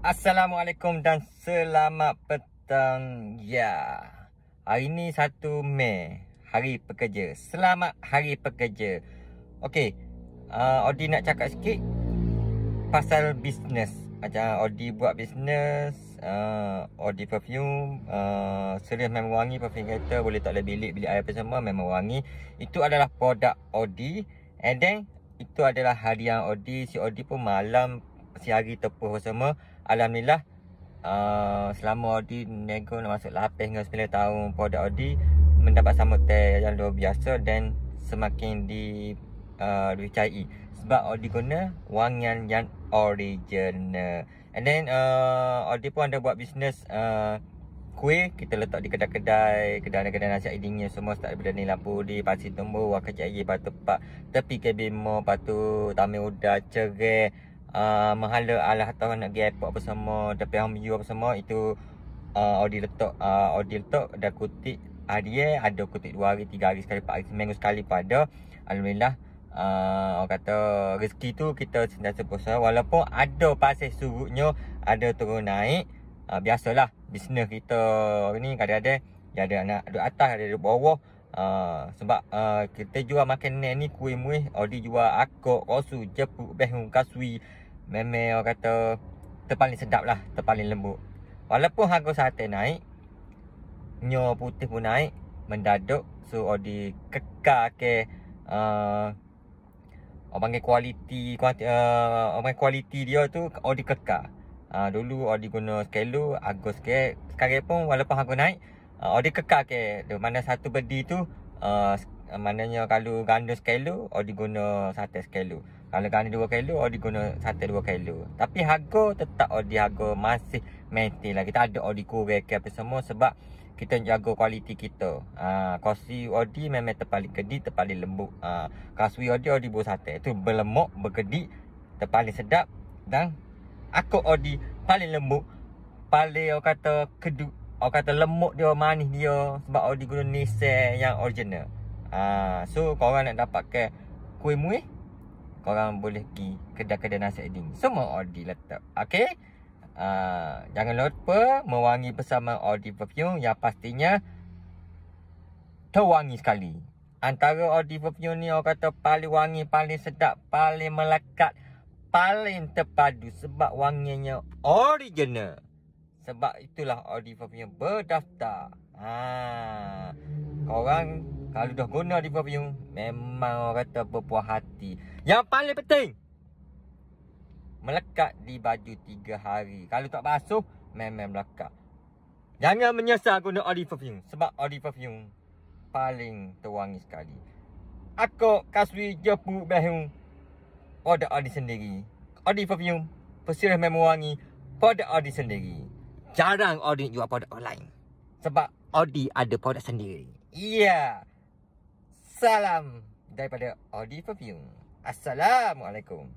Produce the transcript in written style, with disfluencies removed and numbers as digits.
Assalamualaikum dan selamat petang. Ya, hari ni 1 Mei, Hari Pekerja. Selamat Hari Pekerja. Okey, Odi nak cakap sikit pasal bisnes. Macam Odi buat bisnes, Odi perfume, serius memang wangi. Perfume kereta boleh tak boleh bilik air apa semua memang wangi. Itu adalah produk Odi. And then itu adalah hadiah Odi. Si Odi pun malam sehari tepuh semua. Alhamdulillah, selama Odi nego nak masuk 8 hingga 9 tahun, produk Odi mendapat sambutan yang luar biasa dan semakin dipercayai sebab Odi guna wangian yang original. And then Odi pun ada buat bisnes kuih. Kita letak di kedai-kedai nasihat dingin semua, start daripada ni lampu di Pasir Tumbuh, Waka Cari, Batu Pak, tepi Kebimo, Batu Tamil Uda, Cerai, Mahala Alah atau nak pergi airport apa semua, tepi Hamyu apa semua. Itu Odi letak dah kutip hadiah. Ada kutip 2 hari, 3 hari sekali, 4 hari, seminggu sekali pada. Alhamdulillah, orang kata rezeki tu kita sentiasa berusaha. Walaupun ada pasal surutnya, ada turun naik, biasalah bisnes kita ni kadang-kadang dia ada nak duduk atas, ada duduk bawah. Sebab kita jual makanan ni, kuih-muih, Odi jual akok, rosu, jepuk, behung, kasui. Memang orang kata terpaling sedap lah, terpaling lembut. Walaupun harga sate naik, nyo putih pun naik mendadak. So Odi kekal ke orang panggil kualiti dia tu Odi kekal. Dulu Odi guna skelo, harga sikit. Sekarang pun walaupun harga naik, Odi kekal ke. Mana satu bedi tu, maknanya kalau ganda skelo, Odi guna sate skelo. Kalau ganda 2 kilo, Odi guna sate 2 kilo. Tapi harga tetap Odi harga masih maintain lah. Kita ada Odi kurang ke apa semua sebab kita jaga kualiti kita. Kasui Odi memang terpaling kedi, terpaling lembut. Kasui Odi buat sate tu berlemak, berkedi, terpaling sedap. Dan akuk Odi paling lembut, paling orang kata kedu, orang kata lemuk dia, manis dia, sebab Odi guna Nissan yang original. So korang nak dapatkan kuih muih, korang boleh pergi kedai-kedai nasihat dingin. Semua Odi letak. Okey? Jangan lupa mewangi bersama Odi Perfume yang pastinya terwangi sekali. Antara Odi Perfume ni orang kata paling wangi, paling sedap, paling melekat, paling terpadu sebab wanginya original. Sebab itulah Odi Perfume berdaftar. Korang kalau dah guna Odi Perfume, memang orang kata berpuas hati. Yang paling penting, melekat di baju 3 hari. Kalau tak basuh, memang melekat. Jangan menyesal guna Odi Perfume sebab Odi Perfume paling terwangi sekali. Aku kasui jepuk behung, produk Odi sendiri. Odi Perfume, persirah memang wangi, produk Odi sendiri. Jarang Odi jual produk online sebab Odi ada produk sendiri. Ya. Salam daripada Odi Perfume. Assalamualaikum.